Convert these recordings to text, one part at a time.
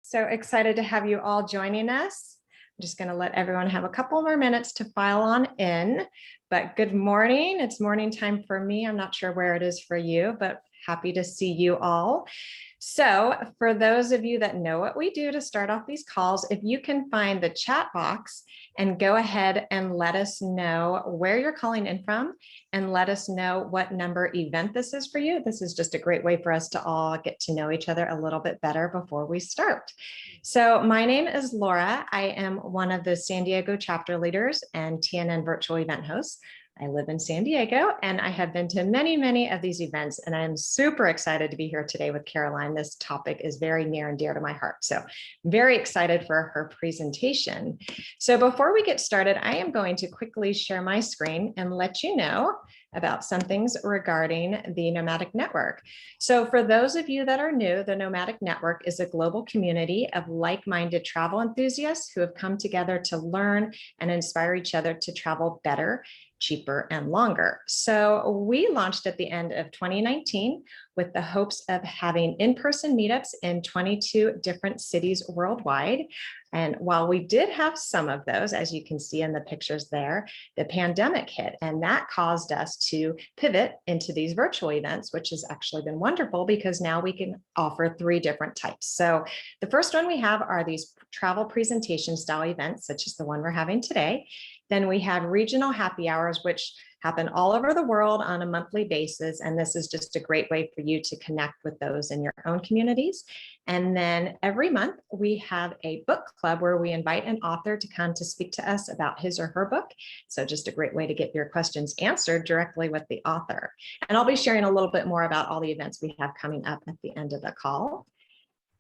So excited to have you all joining us. I'm just going to let everyone have a couple more minutes to file on in. But good morning. It's morning time for me. I'm not sure where it is for you, but happy to see you all. So for those of you that know what we do to start off these calls, if you can find the chat box and go ahead and let us know where you're calling in from and let us know what number event this is for you. This is just a great way for us to all get to know each other a little bit better before we start. So my name is Laura. I am one of the San Diego chapter leaders and TNN virtual event hosts. I live in San Diego and I have been to many of these events, and I'm super excited to be here today with Caroline. This topic is very near and dear to my heart. So very excited for her presentation. So before we get started, I am going to quickly share my screen and let you know about some things regarding the Nomadic Network. So for those of you that are new, the Nomadic Network is a global community of like-minded travel enthusiasts who have come together to learn and inspire each other to travel better, cheaper, and longer. So we launched at the end of 2019 with the hopes of having in-person meetups in 22 different cities worldwide. And while we did have some of those, as you can see in the pictures there, the pandemic hit, and that caused us to pivot into these virtual events, which has actually been wonderful because now we can offer 3 different types. So the first one we have are these travel presentation style events, such as the one we're having today. Then we have regional happy hours, which happen all over the world on a monthly basis. And this is just a great way for you to connect with those in your own communities. And then every month we have a book club where we invite an author to come to speak to us about his or her book. So just a great way to get your questions answered directly with the author. And I'll be sharing a little bit more about all the events we have coming up at the end of the call.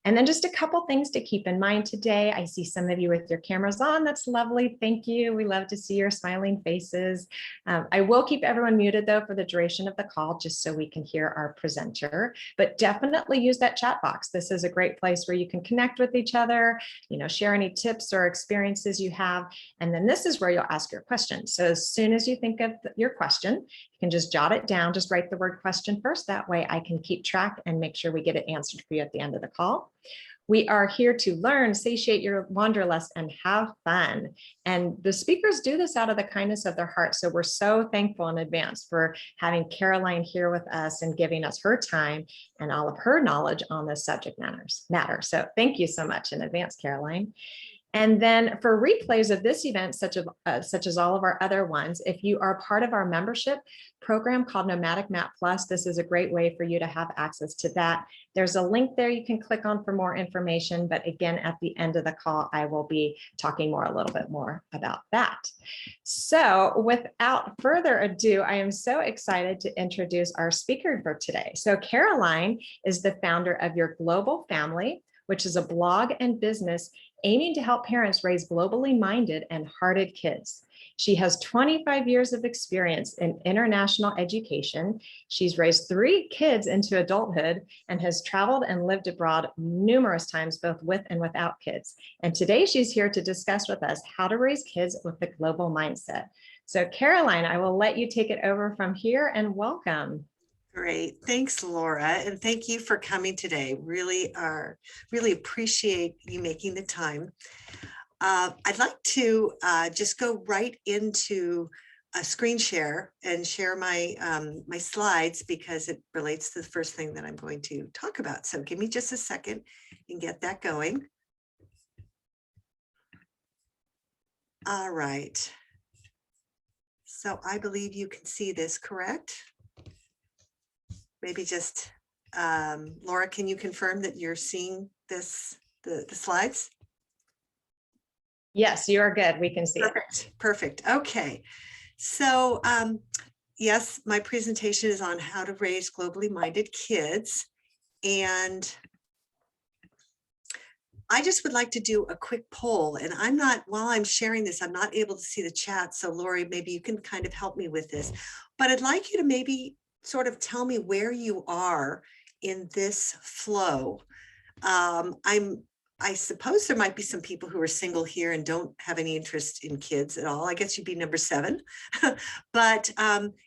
And then just a couple things to keep in mind today. I see some of you with your cameras on. That's lovely. Thank you. We love to see your smiling faces. I will keep everyone muted though for the duration of the call, just so we can hear our presenter, but definitely use that chat box. This is a great place where you can connect with each other, share any tips or experiences you have. And then this is where you'll ask your question. So as soon as you think of your question, you can just jot it down, just write the word question first. That way I can keep track and make sure we get it answered for you at the end of the call. We are here to learn, satiate your wanderlust, and have fun. And the speakers do this out of the kindness of their heart. So we're so thankful in advance for having Caroline here with us and giving us her time and all of her knowledge on this subject matter. So thank you so much in advance, Caroline. And then for replays of this event, such as all of our other ones, if you are part of our membership program called Nomadic Map Plus, this is a great way for you to have access to that. There's a link there you can click on for more information. But again, at the end of the call, I will be talking a little bit more about that. So without further ado, I am so excited to introduce our speaker for today. So Caroline is the founder of YourGlobalFamily, which is a blog and business aiming to help parents raise globally minded and hearted kids. She has 25 years of experience in international education. She's raised 3 kids into adulthood and has traveled and lived abroad numerous times, both with and without kids. And today she's here to discuss with us how to raise kids with the global mindset. So Caroline, I will let you take it over from here, and welcome. Great. Thanks, Laura. And thank you for coming today. Really appreciate you making the time. I'd like to just go right into a screen share and share my my slides because it relates to the first thing that I'm going to talk about. So give me just a second and get that going. All right. So I believe you can see this, correct? Maybe just, Laura, can you confirm that you're seeing this, the slides? Yes, you are good. We can see it. Perfect. Okay. So yes, my presentation is on how to raise globally minded kids. And I just would like to do a quick poll. And while I'm sharing this, I'm not able to see the chat. So Lori, maybe you can kind of help me with this. But I'd like you to maybe sort of tell me where you are in this flow. I suppose there might be some people who are single here and don't have any interest in kids at all. I guess you'd be number 7. But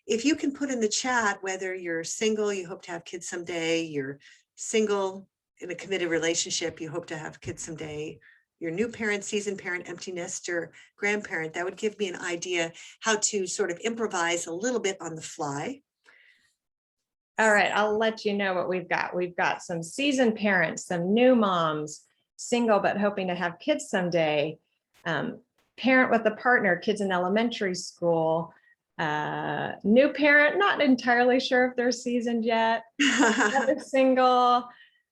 if you can put in the chat whether you're single, you hope to have kids someday, you're single in a committed relationship, you hope to have kids someday, your new parent, seasoned parent, empty nester, grandparent, that would give me an idea how to sort of improvise a little bit on the fly. All right, I'll let you know what we've got. We've got some seasoned parents, some new moms, single but hoping to have kids someday, parent with a partner, kids in elementary school, new parent, not entirely sure if they're seasoned yet, another single,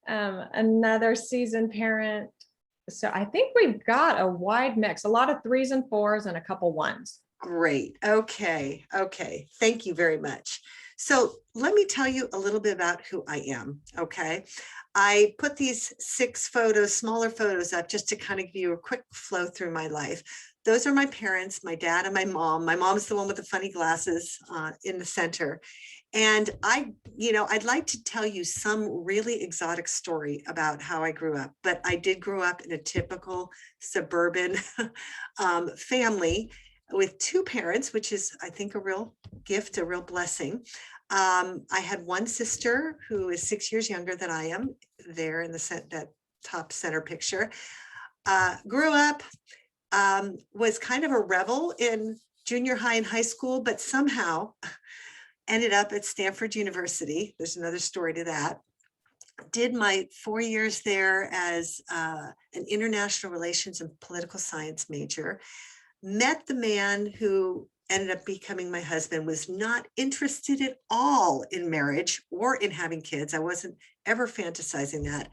another seasoned parent. So I think we've got a wide mix, a lot of 3s and 4s and a couple 1s. Great. Okay. Okay. Thank you very much. So let me tell you a little bit about who I am. Okay. I put these 6 photos, smaller photos up just to kind of give you a quick flow through my life. Those are my parents, my dad and my mom. My mom's the one with the funny glasses in the center. And I'd like to tell you some really exotic story about how I grew up, but I did grow up in a typical suburban family with 2 parents, which is, I think, a real gift, a real blessing. I had one sister who is 6 years younger than I am, there in that top center picture. Grew up, was kind of a rebel in junior high and high school, but somehow ended up at Stanford University. There's another story to that. Did my 4 years there as an international relations and political science major. Met the man who ended up becoming my husband, was not interested at all in marriage or in having kids. I wasn't ever fantasizing that,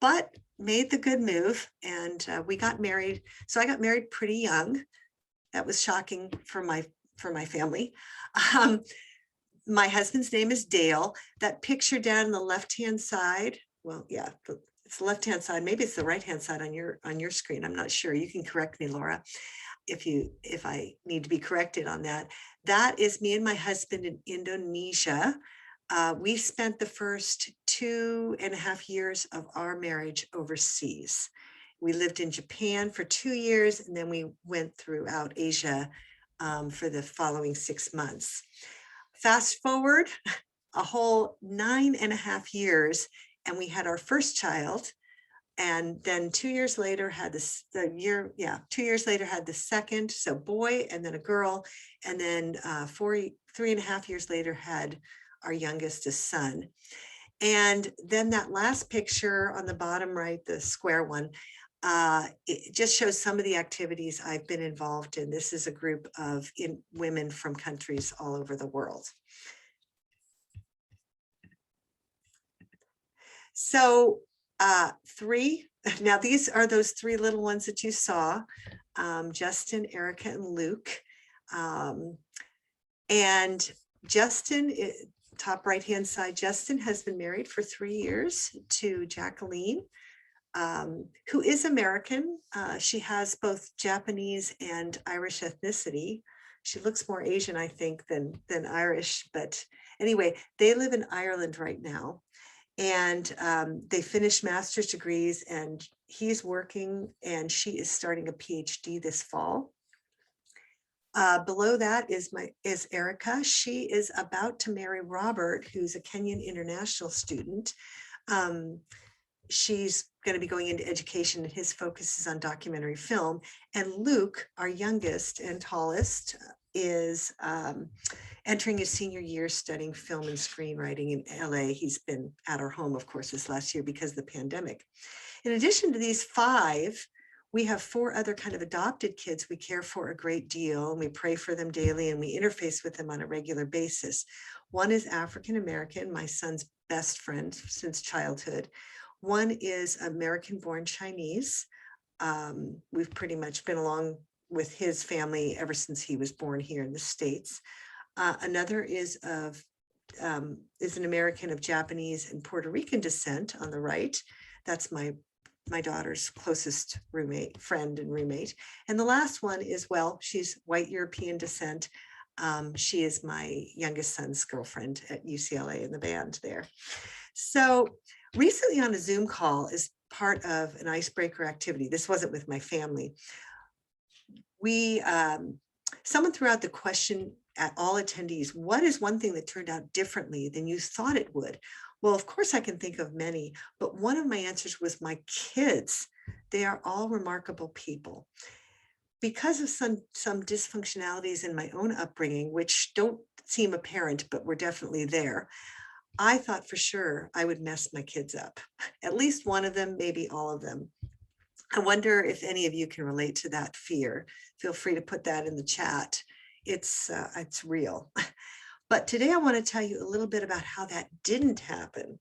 but made the good move, and we got married. So I got married pretty young. That was shocking for my family. My husband's name is Dale. That picture down on the left-hand side, well, yeah, it's the left-hand side. Maybe it's the right-hand side on your screen. I'm not sure. You can correct me, Laura, if I need to be corrected on that. That is me and my husband in Indonesia. We spent the first 2.5 years of our marriage overseas. We lived in Japan for 2 years, and then we went throughout Asia for the following 6 months. Fast forward a whole 9.5 years, and we had our first child. And then 2 years later had 2 years later had the second, so boy, and then a girl. And then 3.5 years later had our youngest, a son. And then that last picture on the bottom right, the square one, it just shows some of the activities I've been involved in. This is a group of women from countries all over the world. So 3, now these are those 3 little ones that you saw, Justin, Erica, and Luke. And Justin, top right-hand side, Justin has been married for 3 years to Jacqueline, who is American. She has both Japanese and Irish ethnicity. She looks more Asian, I think, than Irish, but anyway, they live in Ireland right now. And they finished master's degrees, and he's working, and she is starting a PhD this fall. Below that is Erica. She is about to marry Robert, who's a Kenyan international student. She's going to be going into education, and his focus is on documentary film. And Luke, our youngest and tallest, is entering his senior year studying film and screenwriting in LA. He's been at our home, of course, this last year because of the pandemic. In addition to these 5, we have 4 other kind of adopted kids we care for a great deal, and we pray for them daily, and we interface with them on a regular basis. One is African-American, my son's best friend since childhood. One is American-born Chinese. We've pretty much been along with his family ever since he was born here in the States. Another is an American of Japanese and Puerto Rican descent on the right. That's my daughter's closest friend and roommate. And the last one is, well, she's white European descent. She is my youngest son's girlfriend at UCLA in the band there. So recently on a Zoom call, as part of an icebreaker activity, this wasn't with my family, someone threw out the question at all attendees: what is one thing that turned out differently than you thought it would? Well, of course, I can think of many, but one of my answers was my kids. They are all remarkable people. Because of some dysfunctionalities in my own upbringing, which don't seem apparent, but were definitely there, I thought for sure I would mess my kids up. At least one of them, maybe all of them. I wonder if any of you can relate to that fear. Feel free to put that in the chat. It's real. But today I want to tell you a little bit about how that didn't happen.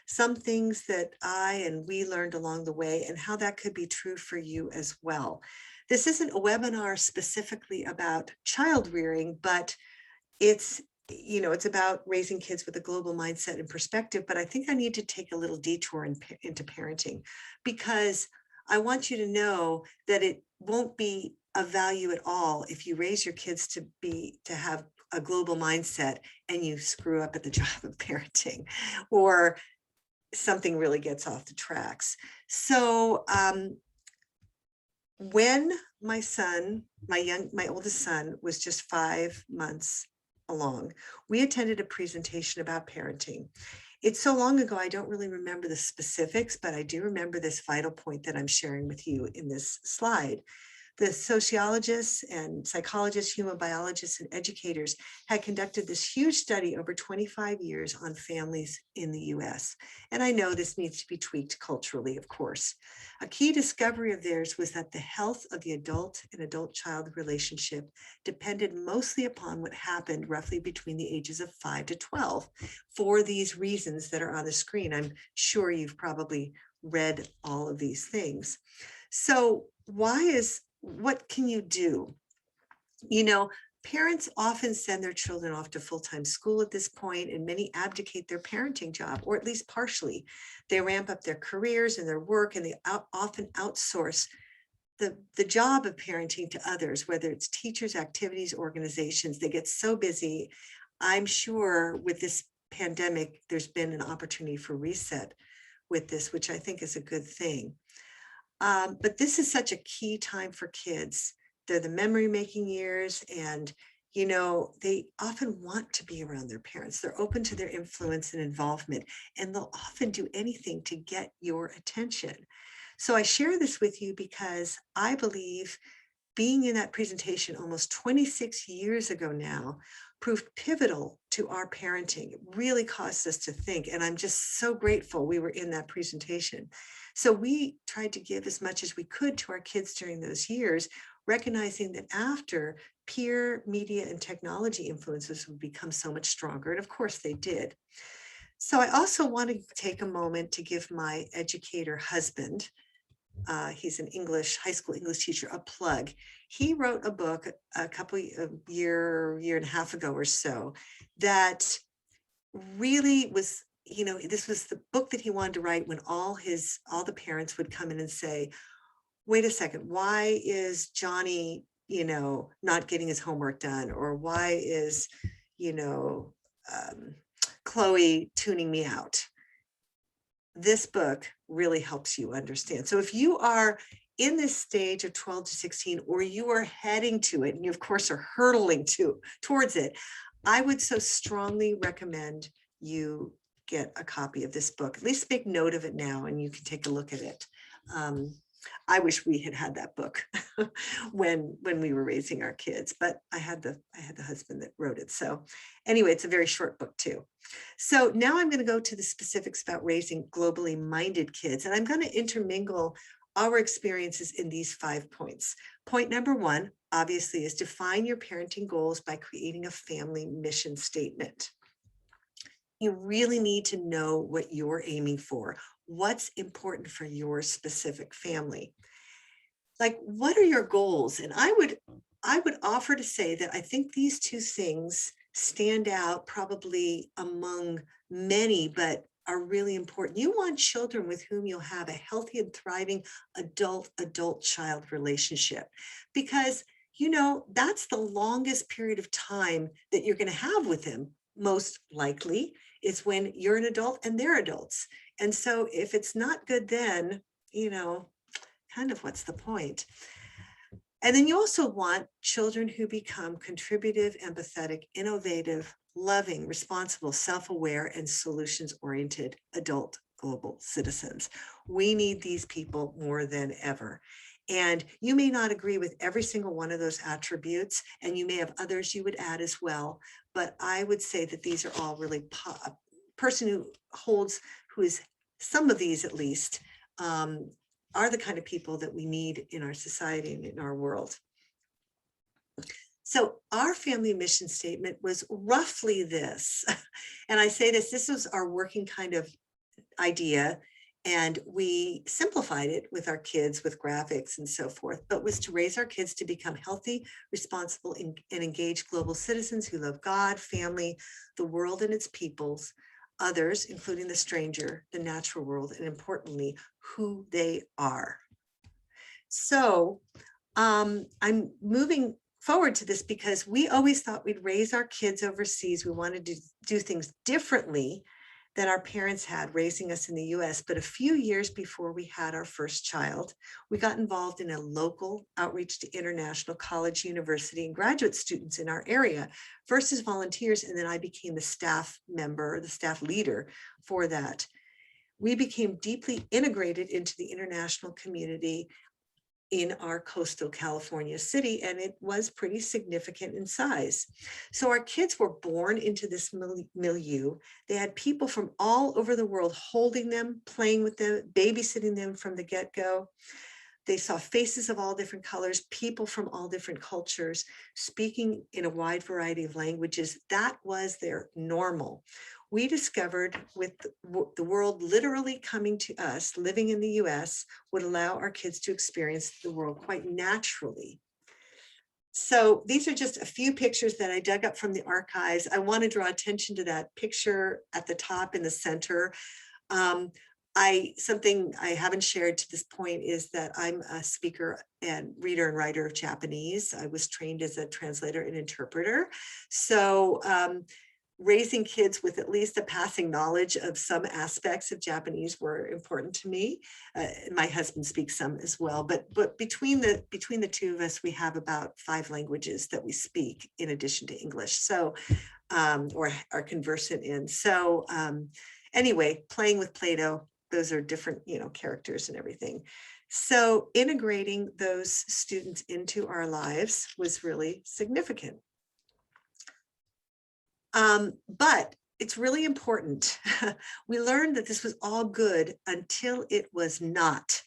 Some things that I and we learned along the way and how that could be true for you as well. This isn't a webinar specifically about child rearing, but it's it's about raising kids with a global mindset and perspective. But I think I need to take a little detour into parenting, because I want you to know that it won't be of value at all if you raise your kids to have a global mindset and you screw up at the job of parenting, or something really gets off the tracks. So when my oldest son was just 5 months along, we attended a presentation about parenting. It's so long ago, I don't really remember the specifics, but I do remember this vital point that I'm sharing with you in this slide. The sociologists and psychologists, human biologists, and educators had conducted this huge study over 25 years on families in the US. And I know this needs to be tweaked culturally, of course. A key discovery of theirs was that the health of the adult and adult-child relationship depended mostly upon what happened roughly between the ages of 5 to 12, for these reasons that are on the screen. I'm sure you've probably read all of these things. So what can you do? Parents often send their children off to full-time school at this point, and many abdicate their parenting job, or at least partially. They ramp up their careers and their work, and they often outsource the job of parenting to others, whether it's teachers, activities, organizations. They get so busy. I'm sure with this pandemic, there's been an opportunity for reset with this, which I think is a good thing. But this is such a key time for kids. They're the memory making years, and they often want to be around their parents. They're open to their influence and involvement, and they'll often do anything to get your attention. So I share this with you because I believe being in that presentation almost 26 years ago now proved pivotal to our parenting. It really caused us to think, and I'm just so grateful we were in that presentation. So we tried to give as much as we could to our kids during those years, recognizing that after, peer media and technology influences would become so much stronger, and of course they did. So I also want to take a moment to give my educator husband, he's an high school English teacher, a plug. He wrote a book a couple of year and a half ago or so that really was, this was the book that he wanted to write when all the parents would come in and say, wait a second, why is Johnny, not getting his homework done? Or why is, Chloe tuning me out? This book really helps you understand. So if you are in this stage of 12 to 16, or you are heading to it, and you of course are hurtling towards it, I would so strongly recommend you get a copy of this book. At least make note of it now, and you can take a look at it. I wish we had that book when we were raising our kids, but I had the husband that wrote it. So anyway, it's a very short book too. So now I'm going to go to the specifics about raising globally minded kids, and I'm going to intermingle our experiences in these 5 points. Point number 1, obviously, is define your parenting goals by creating a family mission statement. You really need to know what you're aiming for, what's important for your specific family. Like, what are your goals? And I would offer to say that I think these 2 things stand out probably among many, but are really important. You want children with whom you'll have a healthy and thriving adult-child relationship, because that's the longest period of time that you're going to have with them. Most likely is when you're an adult and they're adults. And so if it's not good, then, kind of what's the point? And then you also want children who become contributive, empathetic, innovative, loving, responsible, self-aware, and solutions-oriented adult global citizens. We need these people more than ever. And you may not agree with every single one of those attributes, and you may have others you would add as well. But I would say that these are all really a person who is some of these at least, are the kind of people that we need in our society and in our world. So our family mission statement was roughly this. And I say this was our working kind of idea. And we simplified it with our kids with graphics and so forth, but was to raise our kids to become healthy, responsible, and engaged global citizens who love God, family, the world and its peoples, others, including the stranger, the natural world, and importantly, who they are. So I'm moving forward to this because we always thought we'd raise our kids overseas. We wanted to do things differently than our parents had raising us in the US. But a few years before we had our first child, we got involved in a local outreach to international college, university, and graduate students in our area, first as volunteers, and then I became the staff member, the staff leader for that. We became deeply integrated into the international community in our coastal California city, and it was pretty significant in size. So our kids were born into this milieu. They had people from all over the world holding them, playing with them, babysitting them from the get-go. They saw faces of all different colors, people from all different cultures, speaking in a wide variety of languages. That was their normal. We discovered with the world literally coming to us, living in the US, would allow our kids to experience the world quite naturally. So these are just a few pictures that I dug up from the archives. I want to draw attention to that picture at the top in the center. Something I haven't shared to this point is that I'm a speaker and reader and writer of Japanese. I was trained as a translator and interpreter. So raising kids with at least a passing knowledge of some aspects of Japanese were important to me. My husband speaks some as well, but between the two of us, we have about 5 languages that we speak in addition to English. So, or are conversant in. So anyway, playing with Play-Doh, those are different, characters and everything. So integrating those students into our lives was really significant. But it's really important. We learned that this was all good until it was not.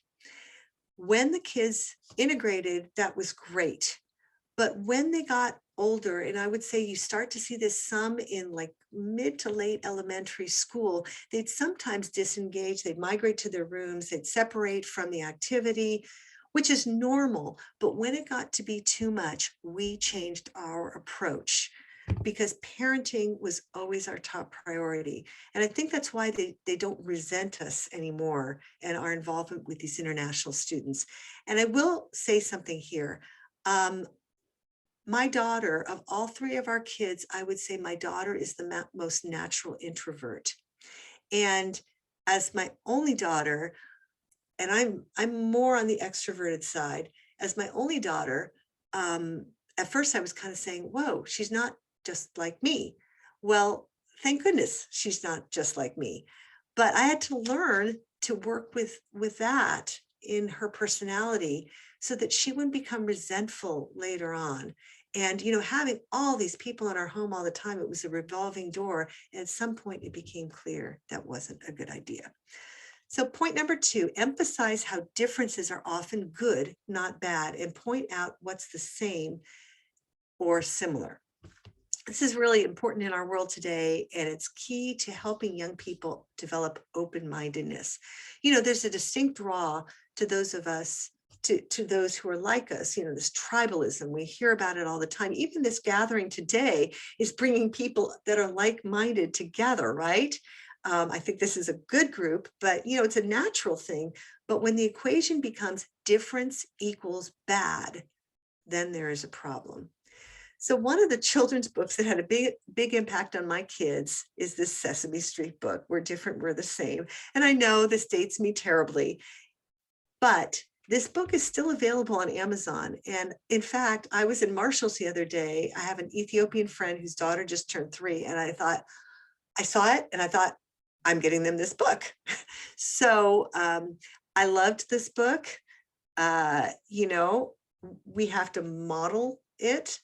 When the kids integrated, that was great. But when they got older, and I would say you start to see this some in like mid to late elementary school, they'd sometimes disengage, they'd migrate to their rooms, they'd separate from the activity, which is normal. But when it got to be too much, we changed our approach, because parenting was always our top priority. And I think that's why they don't resent us anymore and our involvement with these international students. And I will say something here. My daughter, of all 3 of our kids, I would say my daughter is the most natural introvert. And as my only daughter, and I'm more on the extroverted side, as my only daughter, at first I was kind of saying, whoa, she's not just like me. Well, thank goodness she's not just like me. But I had to learn to work with that in her personality so that she wouldn't become resentful later on. And, having all these people in our home all the time, it was a revolving door. And at some point it became clear that wasn't a good idea. So point number 2, emphasize how differences are often good, not bad, and point out what's the same or similar. This is really important in our world today, and it's key to helping young people develop open-mindedness. There's a distinct draw to those of us, to those who are like us, this tribalism. We hear about it all the time. Even this gathering today is bringing people that are like-minded together, right? I think this is a good group, but it's a natural thing. But when the equation becomes difference equals bad, then there is a problem. So one of the children's books that had a big impact on my kids is this Sesame Street book, We're Different, We're the Same. And I know this dates me terribly, but This book is still available on Amazon. And in fact, I was in Marshall's the other day. I have an Ethiopian friend whose daughter just turned 3. And I saw it and I thought, I'm getting them this book. So I loved this book. We have to model it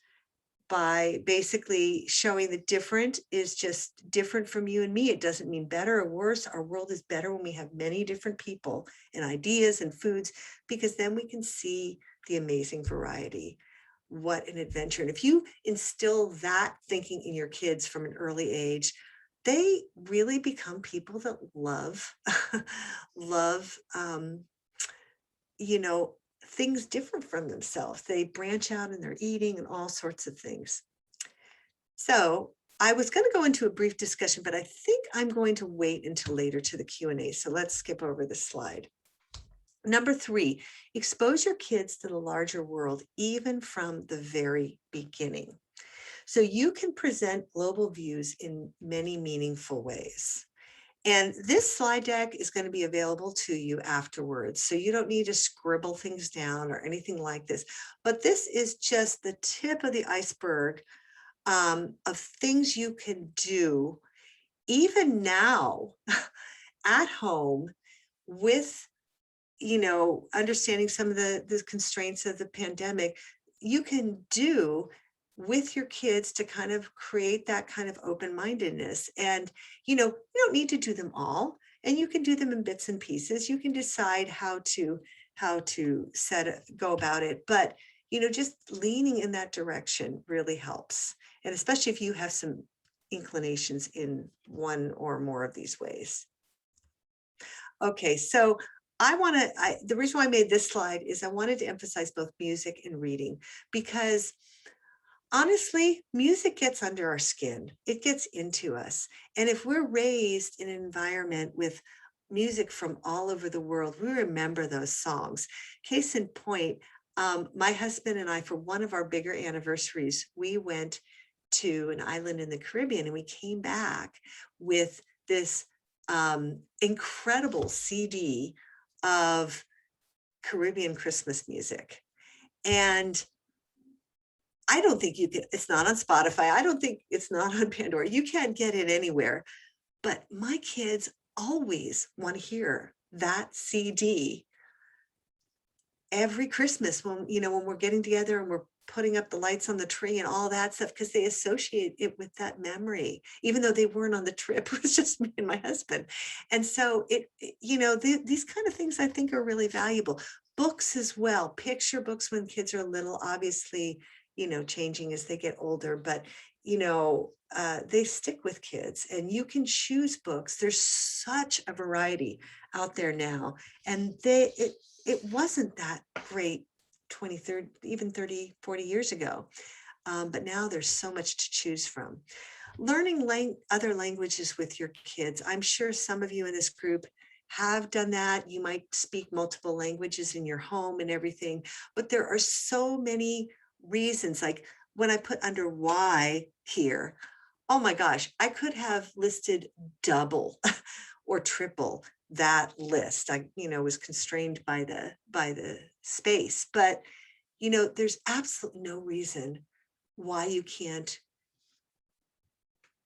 by basically showing that different is just different from you and me. It doesn't mean better or worse. Our world is better when we have many different people and ideas and foods, because then we can see the amazing variety. What an adventure. And if you instill that thinking in your kids from an early age, they really become people that love, love, things different from themselves. They branch out in their eating and all sorts of things. So I was going to go into a brief discussion, but I think I'm going to wait until later to the Q&A. So let's skip over this slide. Number 3, expose your kids to the larger world, even from the very beginning. So you can present global views in many meaningful ways. And this slide deck is going to be available to you afterwards. So you don't need to scribble things down or anything like this. But this is just the tip of the iceberg of things you can do even now at home with, understanding some of the constraints of the pandemic. You can do with your kids to kind of create that kind of open-mindedness. And, you don't need to do them all, and you can do them in bits and pieces. You can decide how to go about it. But, just leaning in that direction really helps. And especially if you have some inclinations in one or more of these ways. Okay, so the reason why I made this slide is I wanted to emphasize both music and reading, because honestly, music gets under our skin. It gets into us. And if we're raised in an environment with music from all over the world, we remember those songs. Case in point, my husband and I, for one of our bigger anniversaries, we went to an island in the Caribbean, and we came back with this incredible CD of Caribbean Christmas music. And I don't think you can, it's not on Spotify. I don't think it's not on Pandora. You can't get it anywhere. But my kids always want to hear that CD every Christmas when we're getting together and we're putting up the lights on the tree and all that stuff, because they associate it with that memory, even though they weren't on the trip. It was just me and my husband. And so these kind of things I think are really valuable. Books as well. Picture books when kids are little, obviously, changing as they get older, but they stick with kids, and you can choose books. There's such a variety out there now, and it wasn't that great 20, 30, even 30, 40 years ago. But now there's so much to choose from. Learning other languages with your kids. I'm sure some of you in this group have done that. You might speak multiple languages in your home and everything, but there are so many reasons. Like when I put under why here, oh my gosh, I could have listed double or triple that list. I, was constrained by the space, but, there's absolutely no reason why you can't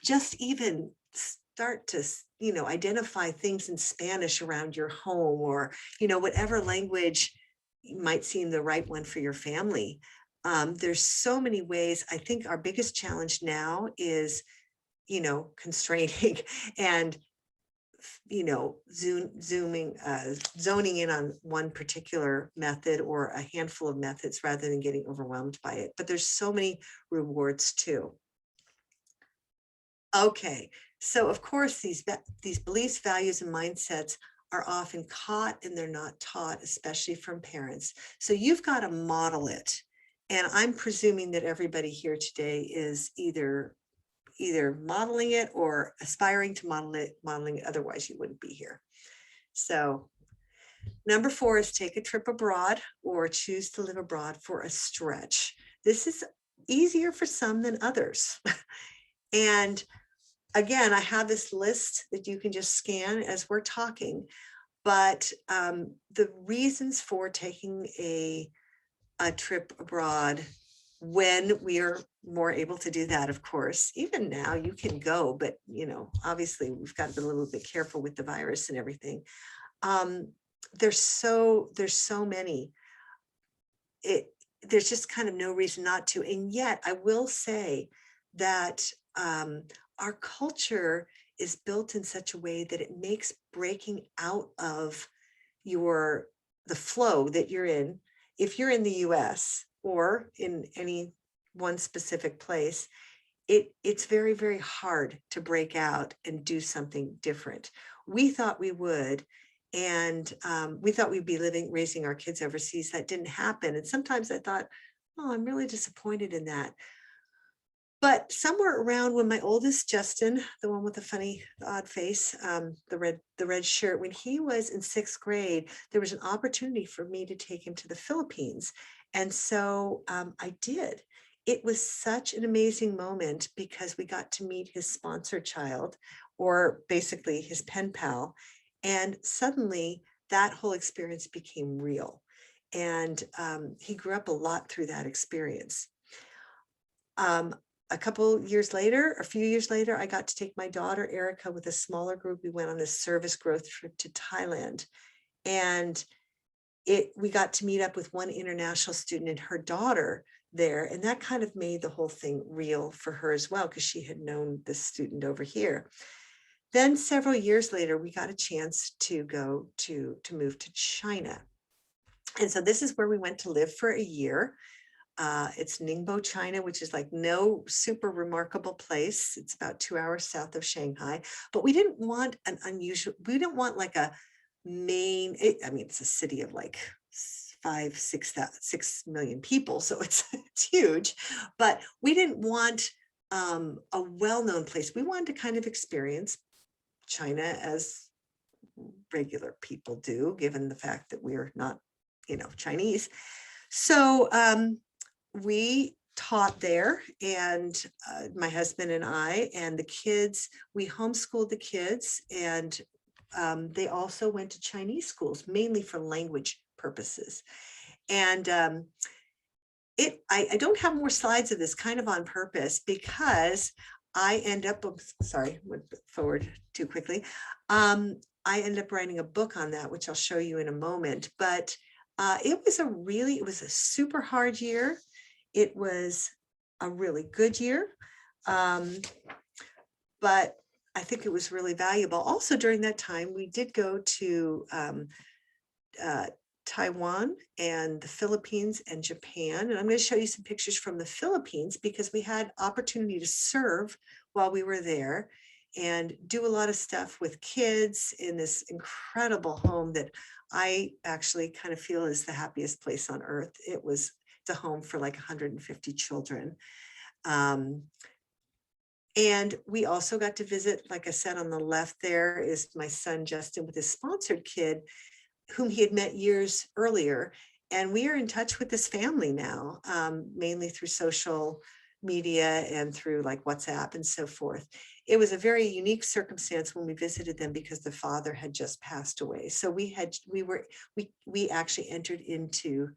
just even start to, identify things in Spanish around your home, or, whatever language might seem the right one for your family. There's so many ways. I think our biggest challenge now is, constraining and, zoning in on one particular method or a handful of methods rather than getting overwhelmed by it. But there's so many rewards too. Okay, so of course, these beliefs, values, and mindsets are often caught and they're not taught, especially from parents. So you've got to model it. And I'm presuming that everybody here today is either modeling it or aspiring to modeling it, otherwise you wouldn't be here. So number 4 is take a trip abroad or choose to live abroad for a stretch. This is easier for some than others. And again, I have this list that you can just scan as we're talking. But the reasons for taking a trip abroad, when we are more able to do that, of course, even now you can go, but obviously we've got to be a little bit careful with the virus and everything. There's so many. There's just kind of no reason not to. And yet I will say that our culture is built in such a way that it makes breaking out of the flow that you're in, if you're in the US or in any one specific place, it's very, very hard to break out and do something different. We thought we would, and we thought we'd be raising our kids overseas. That didn't happen. And sometimes I thought, oh, I'm really disappointed in that. But somewhere around when my oldest, Justin, the one with the funny, odd face, the red shirt, when he was in 6th grade, there was an opportunity for me to take him to the Philippines. And so I did. It was such an amazing moment because we got to meet his sponsor child, or basically his pen pal. And suddenly that whole experience became real. And he grew up a lot through that experience. A few years later, I got to take my daughter, Erica, with a smaller group. We went on this service growth trip to Thailand. And we got to meet up with one international student and her daughter there. And that kind of made the whole thing real for her as well, because she had known this student over here. Then several years later, we got a chance to go to move to China. And so this is where we went to live for a year. It's Ningbo, China, which is like no super remarkable place. It's about 2 hours south of Shanghai, but we didn't want we didn't want like a it's a city of like 6 million people. So it's huge, but we didn't want a well-known place. We wanted to kind of experience China as regular people do, given the fact that we're not, Chinese. So, we taught there, and my husband and I and the kids, we homeschooled the kids, and they also went to Chinese schools, mainly for language purposes. And I don't have more slides of this, kind of on purpose, because I end up, went forward too quickly. I ended up writing a book on that, which I'll show you in a moment. But it was a super hard year. It was a really good year, but I think it was really valuable. Also, during that time, we did go to Taiwan and the Philippines and Japan. And I'm going to show you some pictures from the Philippines, because we had opportunity to serve while we were there and do a lot of stuff with kids in this incredible home that I actually kind of feel is the happiest place on earth. It's a home for like 150 children. And we also got to visit, like I said, on the left there is my son, Justin, with his sponsored kid, whom he had met years earlier. And we are in touch with this family now, mainly through social media and through like WhatsApp and so forth. It was a very unique circumstance when we visited them, because the father had just passed away. So we actually entered into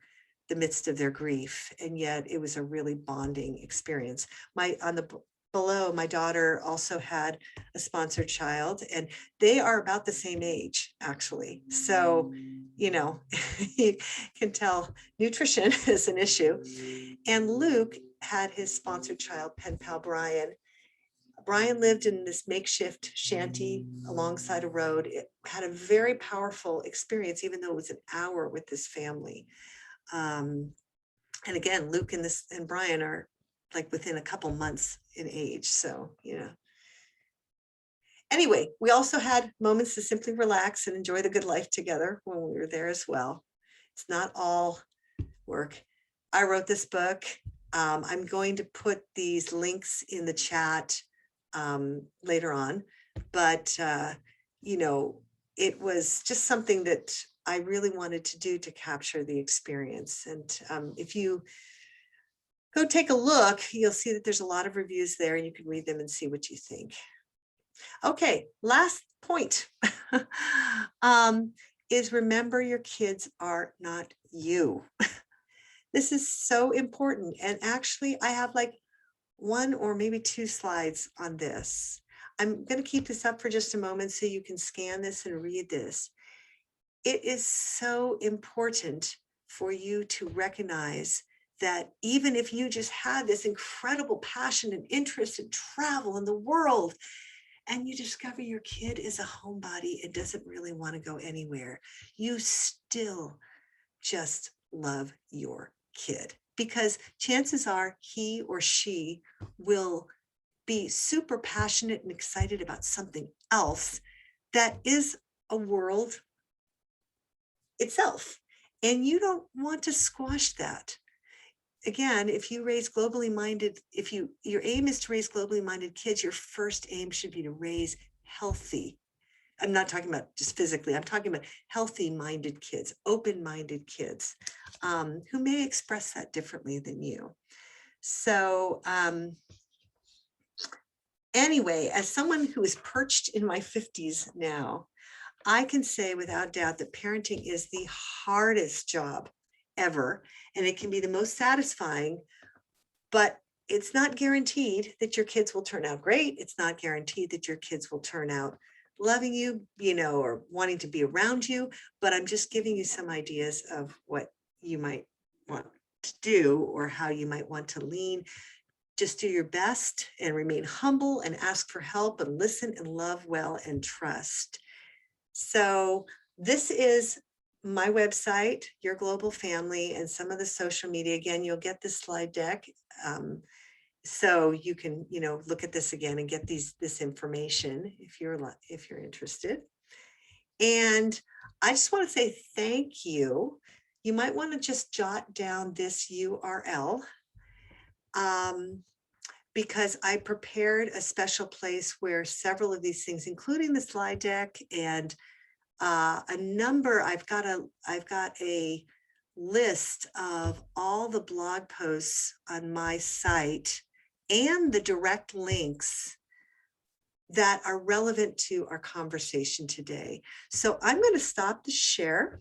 the midst of their grief, and yet it was a really bonding experience. Below, my daughter also had a sponsored child, and they are about the same age, actually. So, you can tell nutrition is an issue. And Luke had his sponsored child, pen pal Brian. Brian lived in this makeshift shanty alongside a road. It had a very powerful experience, even though it was an hour with this family. And again, Luke and Brian are like within a couple months in age. So, Anyway, we also had moments to simply relax and enjoy the good life together when we were there as well. It's not all work. I wrote this book. I'm going to put these links in the chat later on, but it was just something that I really wanted to do to capture the experience. And if you go take a look, you'll see that there's a lot of reviews there, and you can read them and see what you think. Okay, last point. is remember your kids are not you. This is so important. And actually, I have like one or maybe two slides on this. I'm going to keep this up for just a moment so you can scan this and read this. It is so important for you to recognize that even if you just had this incredible passion and interest in travel in the world, and you discover your kid is a homebody and doesn't really want to go anywhere, you still just love your kid, because chances are he or she will be super passionate and excited about something else that is a world itself. And you don't want to squash that. Again, if you raise globally minded, if your aim is to raise globally minded kids, your first aim should be to raise healthy. I'm not talking about just physically, I'm talking about healthy minded kids, open minded kids, who may express that differently than you. So anyway, as someone who is perched in my 50s now, I can say without doubt that parenting is the hardest job ever, and it can be the most satisfying, but it's not guaranteed that your kids will turn out great. It's not guaranteed that your kids will turn out loving you, or wanting to be around you. But I'm just giving you some ideas of what you might want to do or how you might want to lean. Just do your best and remain humble and ask for help and listen and love well and trust. So this is my website, Your Global Family, and some of the social media. Again, you'll get this slide deck. So you can, look at this again and get this information if you're interested. And I just want to say thank you. You might want to just jot down this URL, because I prepared a special place where several of these things, including the slide deck and a number, I've got a list of all the blog posts on my site and the direct links that are relevant to our conversation today. So I'm going to stop the share.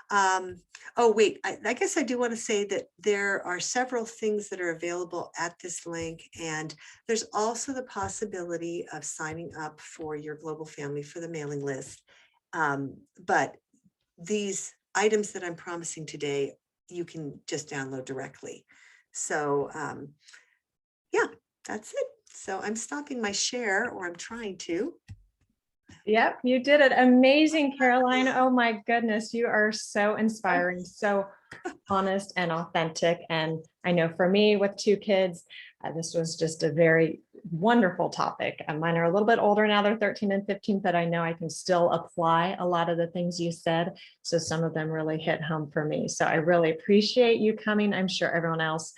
Oh, wait, I guess I do want to say that there are several things that are available at this link. And there's also the possibility of signing up for Your Global Family for the mailing list. But these items that I'm promising today, you can just download directly. So yeah, that's it. So I'm stopping my share, or I'm trying to. Yep, you did it. Amazing, Caroline. Oh my goodness, you are so inspiring, so honest and authentic. And I know for me with two kids, this was just a very wonderful topic. And mine are a little bit older now, they're 13 and 15, but I know I can still apply a lot of the things you said. So some of them really hit home for me. So I really appreciate you coming. I'm sure everyone else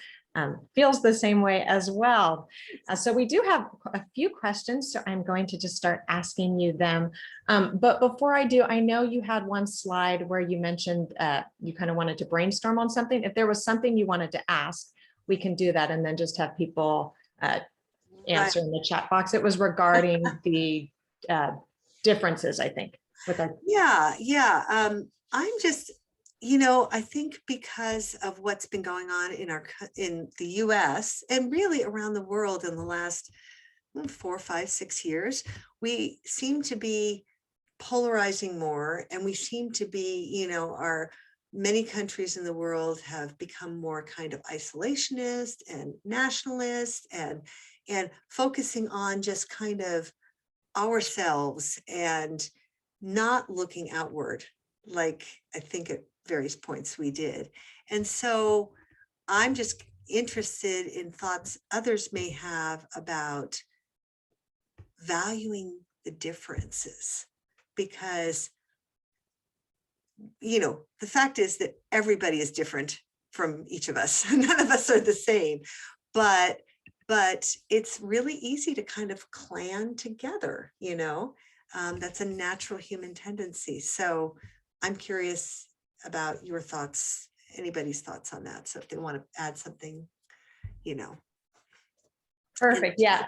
feels the same way as well. So we do have a few questions, so I'm going to just start asking you them. But before I do, I know you had one slide where you mentioned you kind of wanted to brainstorm on something. If there was something you wanted to ask, we can do that and then just have people answer in the chat box. It was regarding the differences, I think. Yeah. I'm just, I think because of what's been going on in the US and really around the world in the last 4, 5, 6 years, we seem to be polarizing more, and we seem to be, many countries in the world have become more kind of isolationist and nationalist and focusing on just kind of ourselves and not looking outward, like I think at various points we did. And so I'm just interested in thoughts others may have about valuing the differences, because the fact is that everybody is different from each of us. None of us are the same, but it's really easy to kind of clan together, that's a natural human tendency. So I'm curious about your thoughts, anybody's thoughts on that. So if they want to add something, Perfect. Yeah.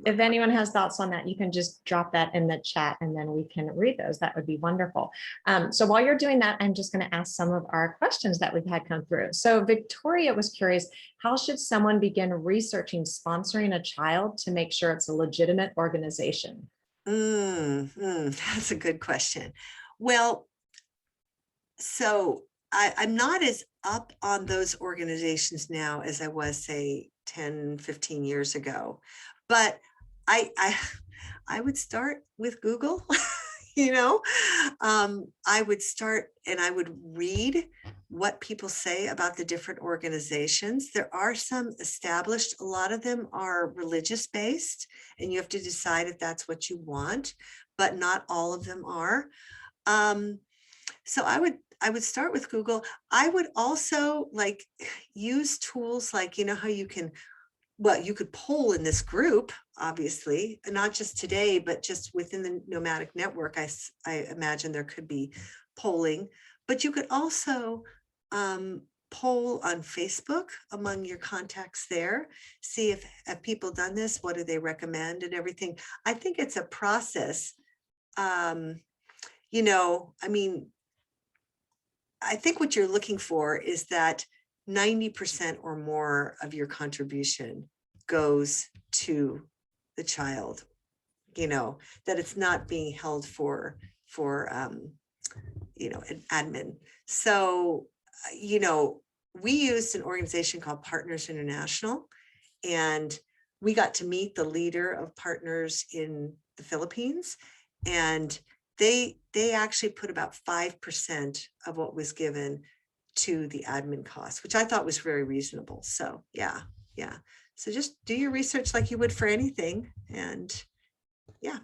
If anyone has thoughts on that, you can just drop that in the chat and then we can read those. That would be wonderful. So while you're doing that, I'm just going to ask some of our questions that we've had come through. So Victoria was curious, how should someone begin researching sponsoring a child to make sure it's a legitimate organization? That's a good question. Well, so I'm not as up on those organizations now as I was, say, 10, 15 years ago, but I would start with Google. I would start and I would read what people say about the different organizations. There are some established, a lot of them are religious based, and you have to decide if that's what you want, but not all of them are. So I would start with Google. I would also use tools like, how you can, well, you could poll in this group, obviously, and not just today, but just within the nomadic network. I imagine there could be polling, but you could also poll on Facebook among your contacts there, see if have people done this, what do they recommend and everything. I think it's a process. I think what you're looking for is that 90% or more of your contribution goes to the child, that it's not being held for an admin. So, we used an organization called Partners International, and we got to meet the leader of Partners in the Philippines, and they actually put about 5% of what was given to the admin costs, which I thought was very reasonable. So yeah. So just do your research like you would for anything. And yeah,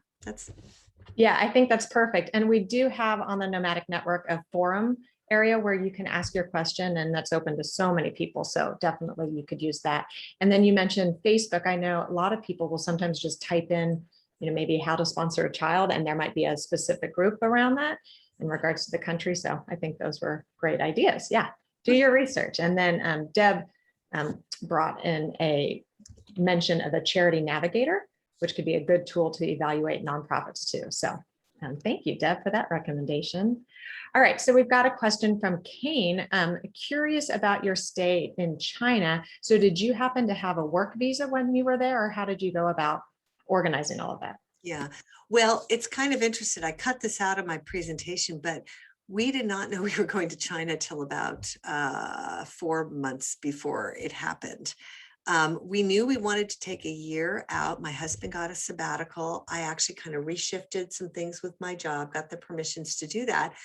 I think that's perfect. And we do have on the Nomadic Network a forum area where you can ask your question, and that's open to so many people. So definitely you could use that. And then you mentioned Facebook. I know a lot of people will sometimes just type in, maybe how to sponsor a child, and there might be a specific group around that in regards to the country. So I think those were great ideas. Yeah, do your research. And then Deb brought in a mention of a charity navigator, which could be a good tool to evaluate nonprofits too. So thank you, Deb, for that recommendation. All right, so we've got a question from Kane. Curious about your stay in China. So did you happen to have a work visa when you were there, or how did you go about organizing all of that? Yeah, well, it's kind of interesting. I cut this out of my presentation, but we did not know we were going to China till about 4 months before it happened. We knew we wanted to take a year out. My husband got a sabbatical. I actually kind of reshifted some things with my job, got the permissions to do that.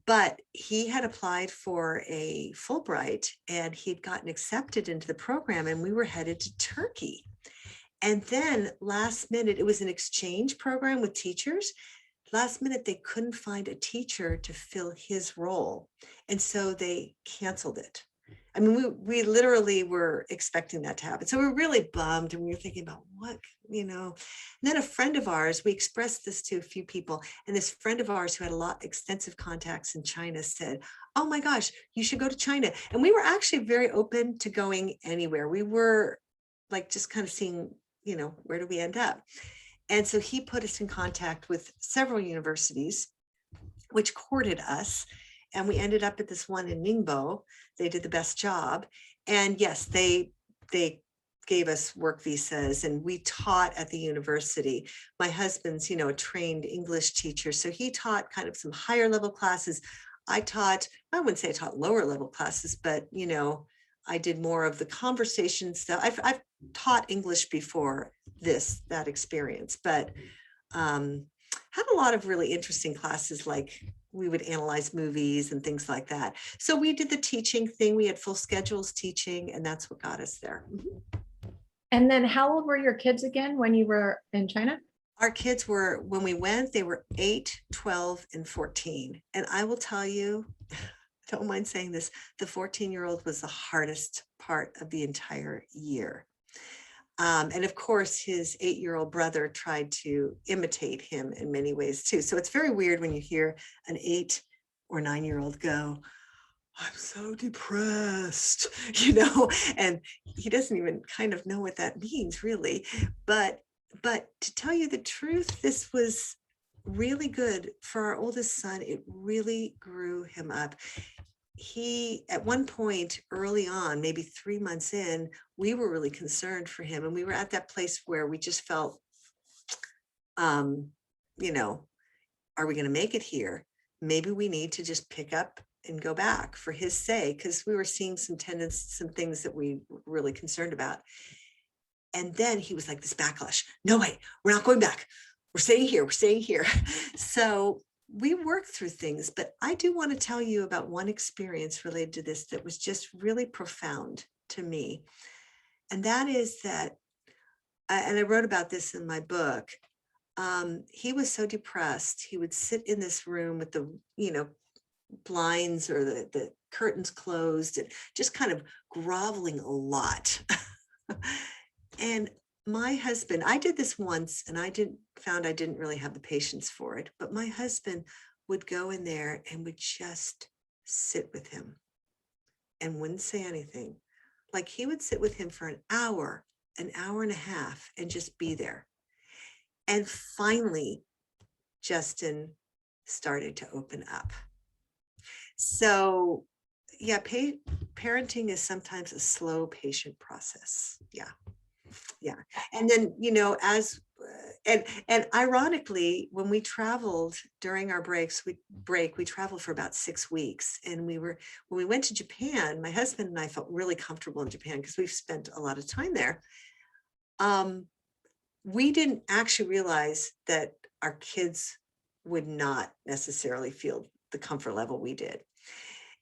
But he had applied for a Fulbright and he'd gotten accepted into the program, and we were headed to Turkey. And then last minute, it was an exchange program with teachers. Last minute, they couldn't find a teacher to fill his role. And so they canceled it. I mean, we literally were expecting that to happen. So we were really bummed, and we were thinking about what, and then a friend of ours, we expressed this to a few people, and this friend of ours who had extensive contacts in China said, oh my gosh, you should go to China. And we were actually very open to going anywhere. We were just kind of seeing, where do we end up? And so he put us in contact with several universities, which courted us. And we ended up at this one in Ningbo. They did the best job. And yes, they gave us work visas, and we taught at the university. My husband's, a trained English teacher. So he taught kind of some higher level classes. I wouldn't say I taught lower level classes, but, I did more of the conversation stuff. I've taught English before that experience, but had a lot of really interesting classes, like we would analyze movies and things like that. So we did the teaching thing. We had full schedules teaching, and that's what got us there. And then how old were your kids again when you were in China? Our kids were, when we went, they were 8, 12, and 14. And I will tell you, don't mind saying this, the 14-year-old was the hardest part of the entire year. And of course, his 8-year-old brother tried to imitate him in many ways too. So it's very weird when you hear an 8 or 9-year-old go, I'm so depressed, and he doesn't even kind of know what that means really. But to tell you the truth, this was really good for our oldest son. It really grew him up. He, at one point early on, maybe 3 months in, we were really concerned for him. And we were at that place where we just felt, um, you know, are we going to make it here? Maybe we need to just pick up and go back for his sake, because we were seeing some tendencies, some things that we were really concerned about. And then he was like this backlash. No way, we're not going back. We're staying here. We're staying here. So we worked through things, but I do want to tell you about one experience related to this that was just really profound to me. And that is that, and I wrote about this in my book, he was so depressed. He would sit in this room with the, blinds or the curtains closed and just kind of groveling a lot. And my husband, I did this once and I found I didn't really have the patience for it, but my husband would go in there and would just sit with him and wouldn't say anything. Like he would sit with him for an hour and a half, and just be there. And finally, Justin started to open up. So yeah, parenting is sometimes a slow, patient process. Yeah. And then, as and ironically, when we traveled during our we traveled for about 6 weeks. And when we went to Japan, my husband and I felt really comfortable in Japan because we've spent a lot of time there. We didn't actually realize that our kids would not necessarily feel the comfort level we did.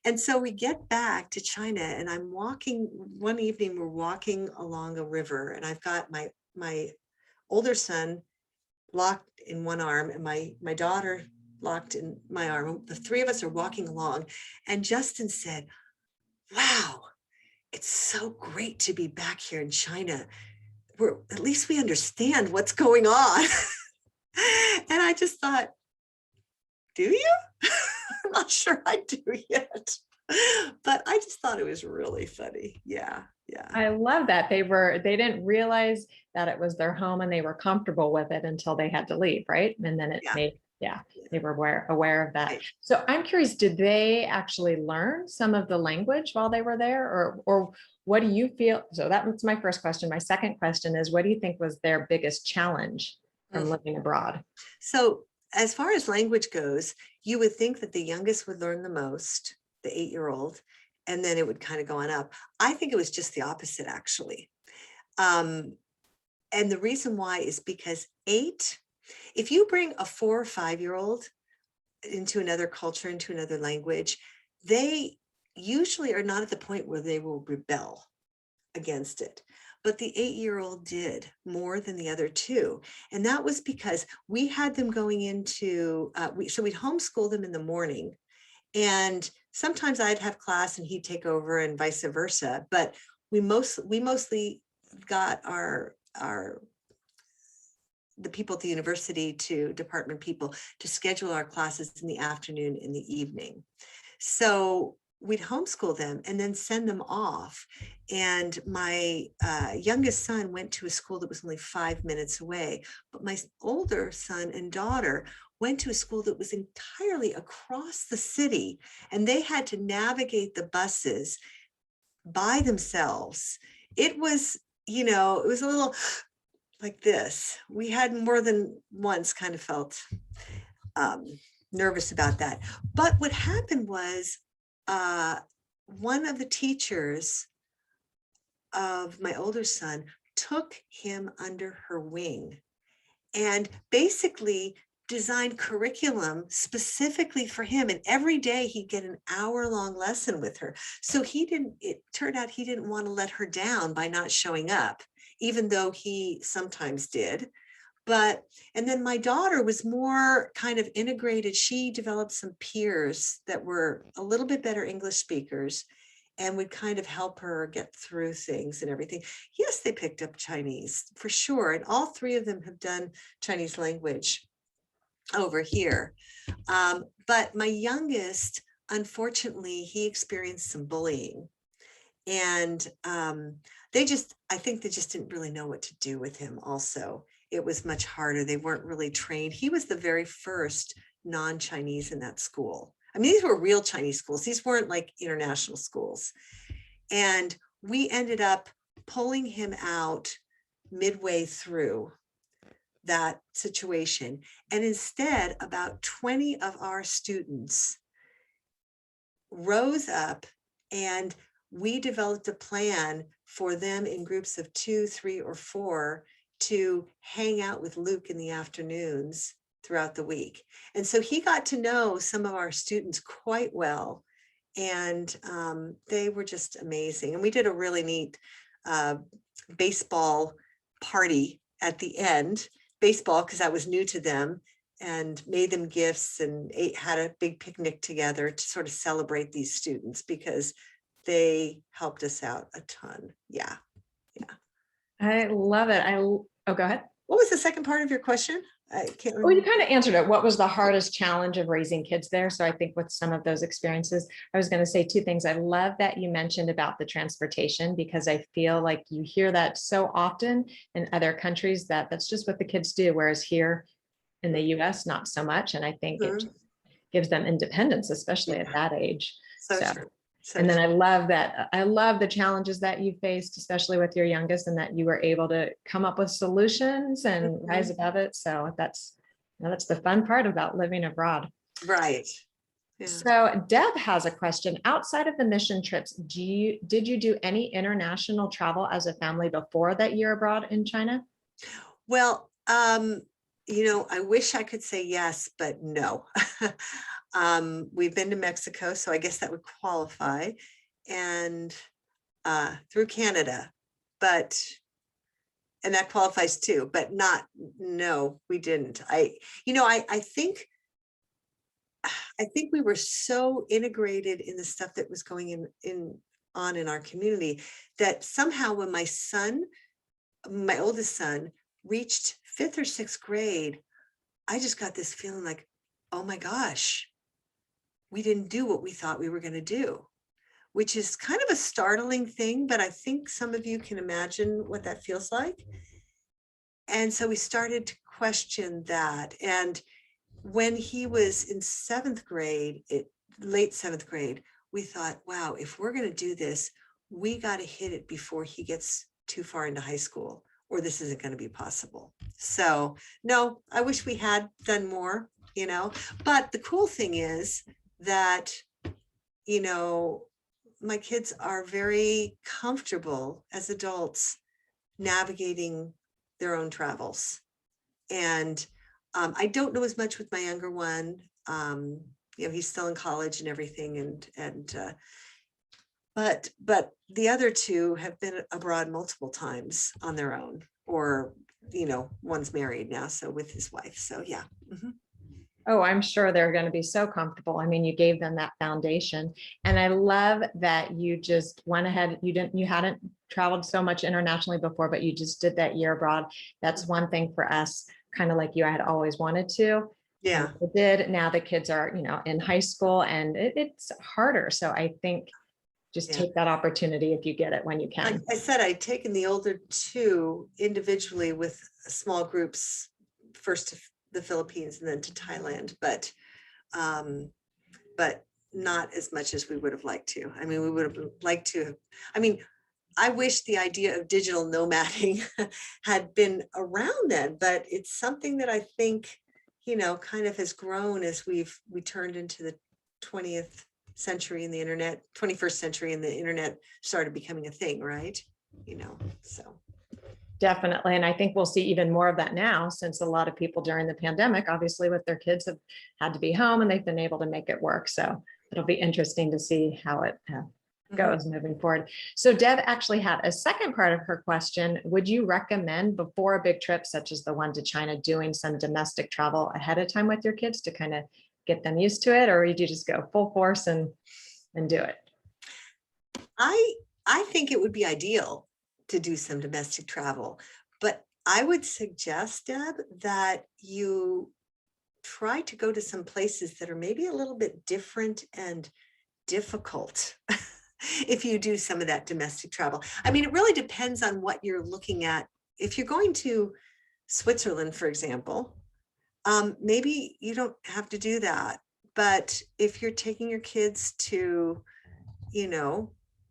And so we get back to China, and one evening we're walking along a river, and I've got my older son locked in one arm and my daughter locked in my arm. The three of us are walking along, and Justin said, "Wow, it's so great to be back here in China. At least we understand what's going on." And I just thought, do you? I'm not sure I do yet, but I just thought it was really funny. Yeah. I love that. They didn't realize that it was their home and they were comfortable with it until they had to leave, right? And then they were aware of that. Right. So I'm curious, did they actually learn some of the language while they were there, or what do you feel? So that was my first question. My second question is, what do you think was their biggest challenge from living abroad? So as far as language goes, you would think that the youngest would learn the most, the 8-year-old, and then it would kind of go on up. I think it was just the opposite, actually. And the reason why is because if you bring a 4 or 5-year-old into another culture, into another language, they usually are not at the point where they will rebel against it. But the 8-year-old did more than the other two. And that was because we had them going into, so we'd homeschool them in the morning. And sometimes I'd have class and he'd take over and vice versa. But we mostly got the people at the university department people to schedule our classes in the afternoon, in the evening. So we'd homeschool them and then send them off. And my youngest son went to a school that was only 5 minutes away, but my older son and daughter went to a school that was entirely across the city, and they had to navigate the buses by themselves. It was, it was a little like this. We had more than once kind of felt nervous about that. But what happened was, one of the teachers of my older son took him under her wing and basically designed curriculum specifically for him. And every day he'd get an hour-long lesson with her. So it turned out he didn't want to let her down by not showing up, even though he sometimes did. And then my daughter was more kind of integrated. She developed some peers that were a little bit better English speakers and would kind of help her get through things and everything. Yes, they picked up Chinese for sure. And all three of them have done Chinese language over here. But my youngest, unfortunately, he experienced some bullying. And I think they just didn't really know what to do with him also. It was much harder. They weren't really trained. He was the very first non-Chinese in that school. I mean, these were real Chinese schools. These weren't like international schools. And we ended up pulling him out midway through that situation. And instead, about 20 of our students rose up, and we developed a plan for them in groups of 2, 3, or 4 to hang out with Luke in the afternoons throughout the week. And so he got to know some of our students quite well, and they were just amazing. And we did a really neat baseball party at the end, baseball, because that was new to them, and made them gifts and had a big picnic together to sort of celebrate these students, because they helped us out a ton. Yeah. I love it. Oh, go ahead. What was the second part of your question? I can't remember. Well, you kind of answered it. What was the hardest challenge of raising kids there? So I think with some of those experiences, I was going to say 2 things. I love that you mentioned about the transportation, because I feel like you hear that so often in other countries that that's just what the kids do. Whereas here in the US, not so much. And I think it gives them independence, especially at that age. So true. And then I love that. I love the challenges that you faced, especially with your youngest, and that you were able to come up with solutions and rise above it. So that's the fun part about living abroad. Right. Yeah. So Deb has a question. Outside of the mission trips, did you do any international travel as a family before that year abroad in China? Well, I wish I could say yes, but no. We've been to Mexico, so I guess that would qualify, and through Canada, and that qualifies too, but no, we didn't. I think we were so integrated in the stuff that was going on in our community that somehow when my oldest son, reached 5th or 6th grade, I just got this feeling like, oh my gosh, we didn't do what we thought we were going to do, which is kind of a startling thing, but I think some of you can imagine what that feels like. And so we started to question that. And when he was in 7th grade, late 7th grade, we thought, wow, if we're going to do this, we got to hit it before he gets too far into high school, or this isn't going to be possible. So no, I wish we had done more, but the cool thing is that, my kids are very comfortable as adults navigating their own travels. And I don't know as much with my younger one. He's still in college and everything. But the other 2 have been abroad multiple times on their own, or, one's married now, so with his wife. So yeah. Mm-hmm. Oh, I'm sure they're going to be so comfortable. I mean, you gave them that foundation, and I love that you just went ahead. You hadn't traveled so much internationally before, but you just did that year abroad. That's one thing for us, kind of like you, I had always wanted to. Yeah. I did. Now the kids are, in high school, and it's harder. So I think just take that opportunity if you get it when you can. Like I said, I'd taken the older 2 individually with small groups, first to the Philippines and then to Thailand, but not as much as we would have liked to. I mean, we would have liked to I wish the idea of digital nomading had been around then, but it's something that I think, kind of has grown as we turned into the 20th century and the internet, 21st century, and the internet started becoming a thing, right? So. Definitely. And I think we'll see even more of that now, since a lot of people during the pandemic, obviously with their kids, have had to be home and they've been able to make it work. So it'll be interesting to see how it goes moving forward. So Deb actually had a second part of her question. Would you recommend, before a big trip, such as the one to China, doing some domestic travel ahead of time with your kids to kind of get them used to it? Or would you just go full force and do it? I think it would be ideal to do some domestic travel, but I would suggest, Deb, that you try to go to some places that are maybe a little bit different and difficult if you do some of that domestic travel. I mean, it really depends on what you're looking at. If you're going to Switzerland, for example, maybe you don't have to do that. But if you're taking your kids to,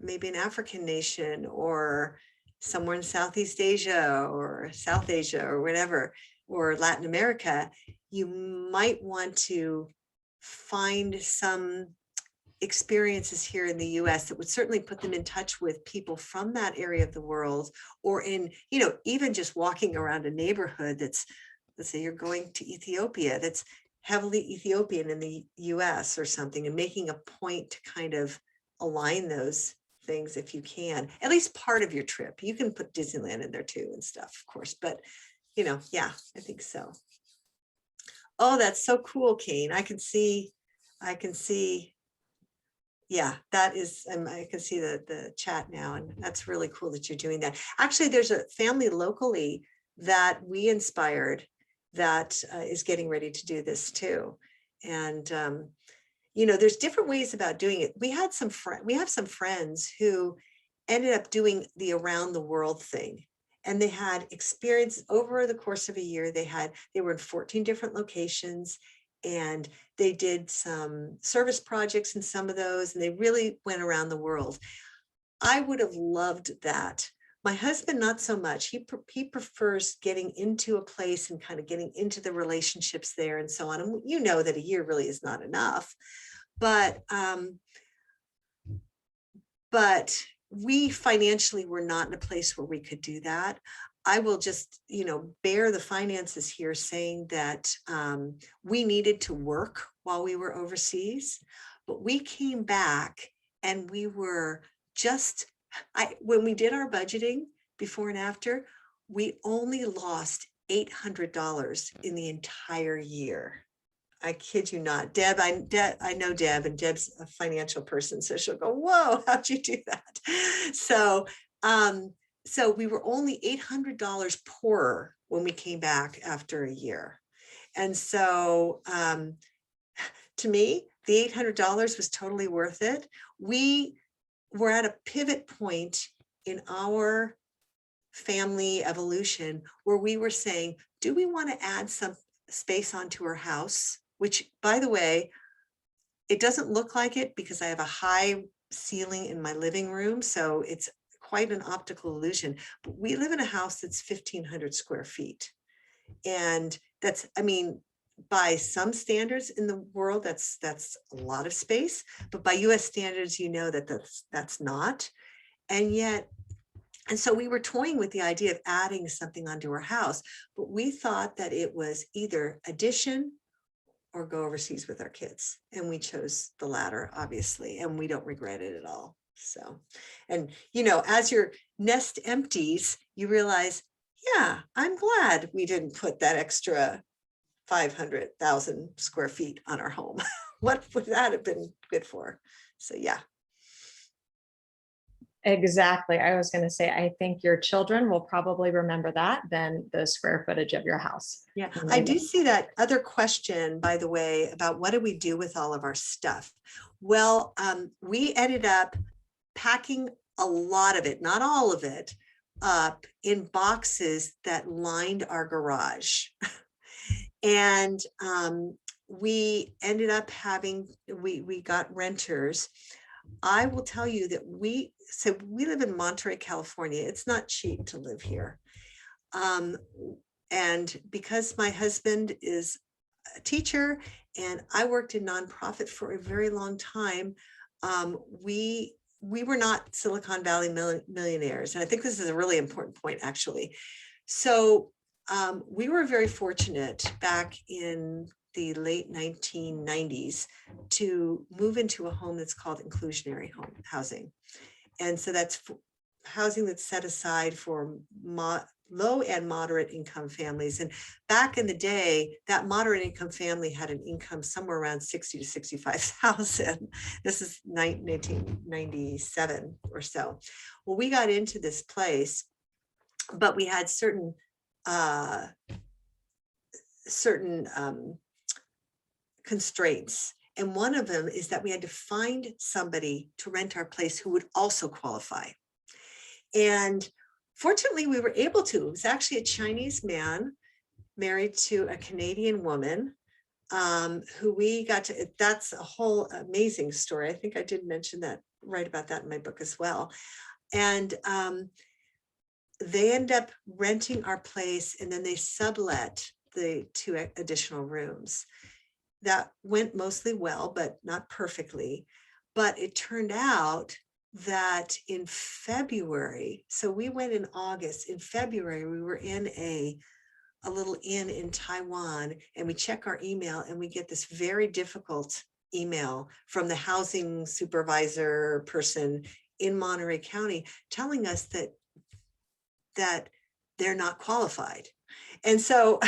maybe an African nation or somewhere in Southeast Asia or South Asia or whatever, or Latin America, you might want to find some experiences here in the US that would certainly put them in touch with people from that area of the world, or in, even just walking around a neighborhood that's, let's say you're going to Ethiopia, that's heavily Ethiopian in the US or something, and making a point to kind of align those things if you can, at least part of your trip. You can put Disneyland in there too and stuff, of course, but yeah, I think so. Oh, that's so cool, Kane. I can see, yeah, that is, I can see the chat now, and that's really cool that you're doing that. Actually, there's a family locally that we inspired that is getting ready to do this too. And, there's different ways about doing it. We have some friends who ended up doing the around the world thing. And they had experience over the course of a year. They were in 14 different locations, and they did some service projects in some of those, and they really went around the world. I would have loved that. My husband, not so much. He prefers getting into a place and kind of getting into the relationships there and so on. And you know that a year really is not enough. But we financially were not in a place where we could do that. I will just, bear the finances here, saying that we needed to work while we were overseas, but we came back and we were just, when we did our budgeting before and after, we only lost $800 in the entire year. I kid you not. Deb, I know Deb, and Deb's a financial person, so she'll go, whoa, how'd you do that? So we were only $800 poorer when we came back after a year. And so to me, the $800 was totally worth it. We were at a pivot point in our family evolution where we were saying, do we want to add some space onto our house? Which, by the way, it doesn't look like it because I have a high ceiling in my living room. So it's quite an optical illusion. But we live in a house that's 1,500 square feet. And that's, by some standards in the world, that's a lot of space. But by US standards, that's not. And so we were toying with the idea of adding something onto our house. But we thought that it was either addition or go overseas with our kids. And we chose the latter, obviously, and we don't regret it at all. So, and, as your nest empties, you realize, yeah, I'm glad we didn't put that extra 500,000 square feet on our home. What would that have been good for? So, yeah. Exactly. I was going to say, I think your children will probably remember that than the square footage of your house. Yeah, I do see that other question, by the way, about what do we do with all of our stuff? Well, we ended up packing a lot of it, not all of it, up in boxes that lined our garage. And we ended up we got renters. I will tell you that we live in Monterey, California. It's not cheap to live here. And because my husband is a teacher and I worked in nonprofit for a very long time, we were not Silicon Valley millionaires. And I think this is a really important point, actually. So we were very fortunate back in the late 1990s to move into a home that's called inclusionary housing. And so that's housing that's set aside for low and moderate income families. And back in the day, that moderate income family had an income somewhere around 60 to 65,000. This is 1997 or so. Well, we got into this place, but we had certain constraints. And one of them is that we had to find somebody to rent our place who would also qualify. And fortunately, we were able to. It was actually a Chinese man married to a Canadian woman, who we got to. That's a whole amazing story. I think I did mention that, write about that in my book as well. And they end up renting our place, and then they sublet the 2 additional rooms. That went mostly well, but not perfectly. But it turned out that in February, so we went in August, in February, we were in a little inn in Taiwan, and we check our email and we get this very difficult email from the housing supervisor person in Monterey County telling us that they're not qualified. And so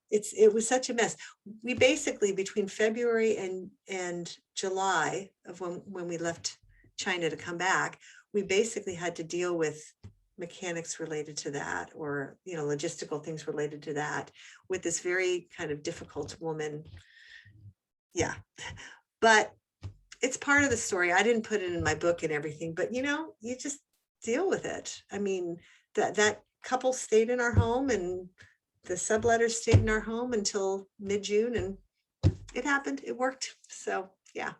it was such a mess. We basically, between February and July of when we left China to come back, we basically had to deal with mechanics related to that, or logistical things related to that, with this very kind of difficult woman. Yeah, but it's part of the story. I didn't put it in my book and everything, but you just deal with it. I mean, that couple stayed in our home, and the subletters stayed in our home until mid-June, and it happened. It worked. So yeah.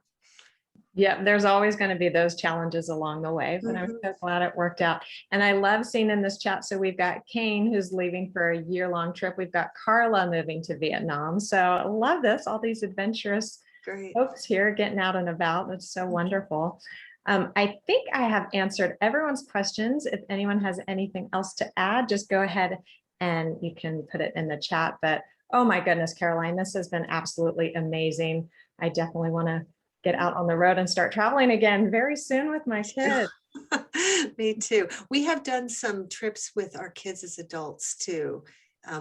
Yeah, there's always going to be those challenges along the way, but I'm so glad it worked out. And I love seeing in this chat. So we've got Kane, who's leaving for a year-long trip. We've got Carla moving to Vietnam. So I love this, all these adventurous folks here getting out and about. That's so wonderful. I think I have answered everyone's questions. If anyone has anything else to add, just go ahead and you can put it in the chat. But oh my goodness, Caroline, this has been absolutely amazing. I definitely want to get out on the road and start traveling again very soon with my kids. Me too. We have done some trips with our kids as adults too.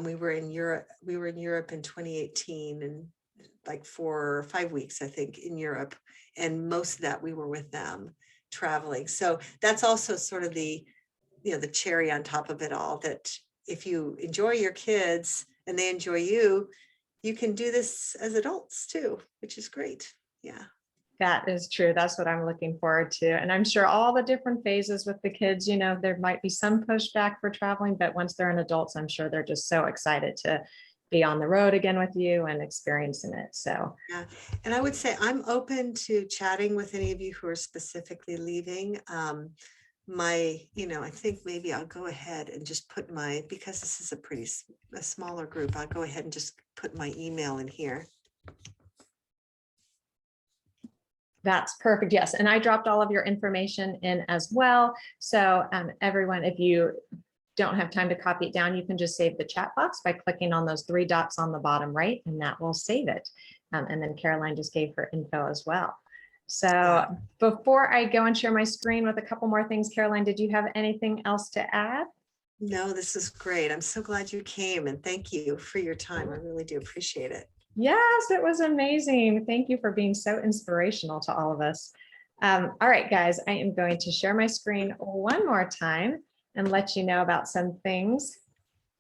We were in Europe. We were in Europe in 2018, and like 4 or 5 weeks, I think, in Europe. And most of that we were with them traveling. So that's also sort of the cherry on top of it all, that if you enjoy your kids and they enjoy you, you can do this as adults too, which is great. Yeah. That is true. That's what I'm looking forward to. And I'm sure all the different phases with the kids, there might be some pushback for traveling, but once they're an adults, I'm sure they're just so excited to be on the road again with you and experiencing it. So yeah. And I would say I'm open to chatting with any of you who are specifically leaving. I think maybe I'll go ahead and just put because this is a smaller group, I'll go ahead and just put my email in here. That's perfect. Yes. And I dropped all of your information in as well. So everyone, if you don't have time to copy it down, you can just save the chat box by clicking on those 3 dots on the bottom right, and that will save it. And then Caroline just gave her info as well. So before I go and share my screen with a couple more things, Caroline, did you have anything else to add? No, this is great. I'm so glad you came, and thank you for your time. I really do appreciate it. Yes, it was amazing. Thank you for being so inspirational to all of us. All right, guys, I am going to share my screen one more time and let you know about some things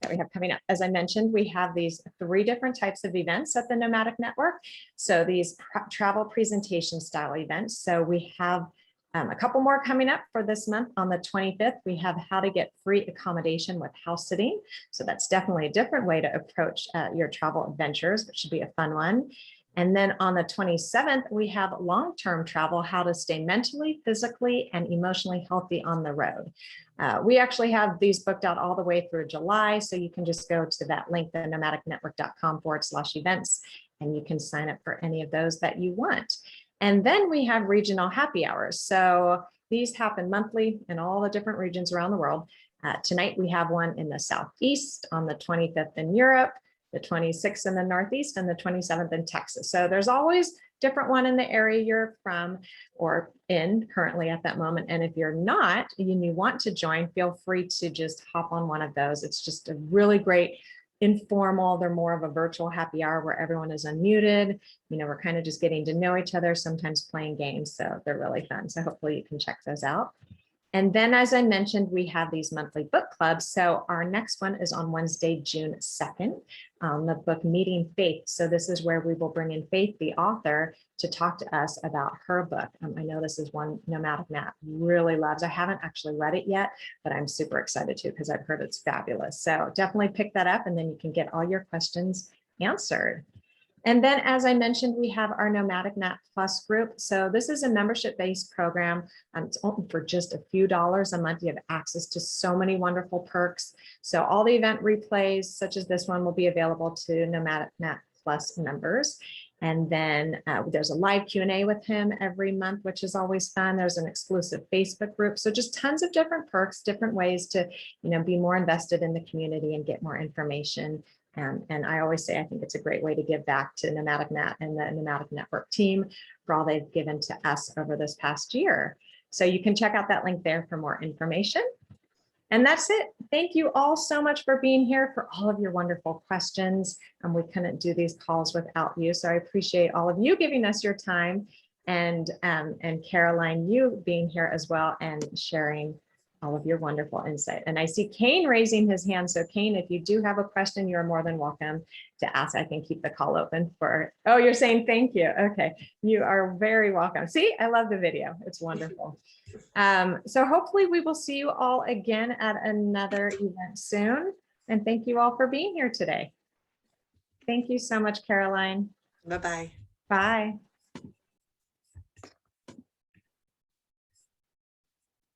that we have coming up. As I mentioned, we have these 3 different types of events at the Nomadic Network. So these travel presentation style events. So we have a couple more coming up for this month. On the 25th, we have how to get free accommodation with house sitting. So that's definitely a different way to approach your travel adventures, which should be a fun one. And then on the 27th, we have long-term travel, how to stay mentally, physically, and emotionally healthy on the road. We actually have these booked out all the way through July. So you can just go to that link, the nomadicnetwork.com/events, and you can sign up for any of those that you want. And then we have regional happy hours. So these happen monthly in all the different regions around the world. Tonight, we have one in the Southeast, on the 25th in Europe, the 26th in the Northeast, and the 27th in Texas. So there's always different one in the area you're from or in currently at that moment. And if you're not, and you want to join, feel free to just hop on one of those. It's just a really great informal, they're more of a virtual happy hour where everyone is unmuted. We're kind of just getting to know each other, sometimes playing games. So they're really fun. So hopefully you can check those out. And then, as I mentioned, we have these monthly book clubs. So our next one is on Wednesday, June 2nd, the book Meeting Faith. So this is where we will bring in Faith, the author, to talk to us about her book. I know this is one Nomadic Matt really loves. I haven't actually read it yet, but I'm super excited to because I've heard it's fabulous. So definitely pick that up and then you can get all your questions answered. And then, as I mentioned, we have our Nomadic Nat Plus group. So this is a membership-based program. It's only for just a few dollars a month. You have access to so many wonderful perks. So all the event replays, such as this one, will be available to Nomadic Nat Plus members. And then there's a live Q&A with him every month, which is always fun. There's an exclusive Facebook group. So just tons of different perks, different ways to, be more invested in the community and get more information. And I always say, I think it's a great way to give back to Nomadic Nat and the Nomadic Network team for all they've given to us over this past year. So you can check out that link there for more information. And that's it. Thank you all so much for being here, for all of your wonderful questions. And we couldn't do these calls without you. So I appreciate all of you giving us your time, and Caroline, you being here as well and sharing all of your wonderful insight. And I see Kane raising his hand. So Kane, if you do have a question, you're more than welcome to ask. I can keep the call open for, oh, you're saying thank you. Okay, you are very welcome. See, I love the video. It's wonderful. So hopefully we will see you all again at another event soon. And thank you all for being here today. Thank you so much, Caroline. Bye-bye. Bye.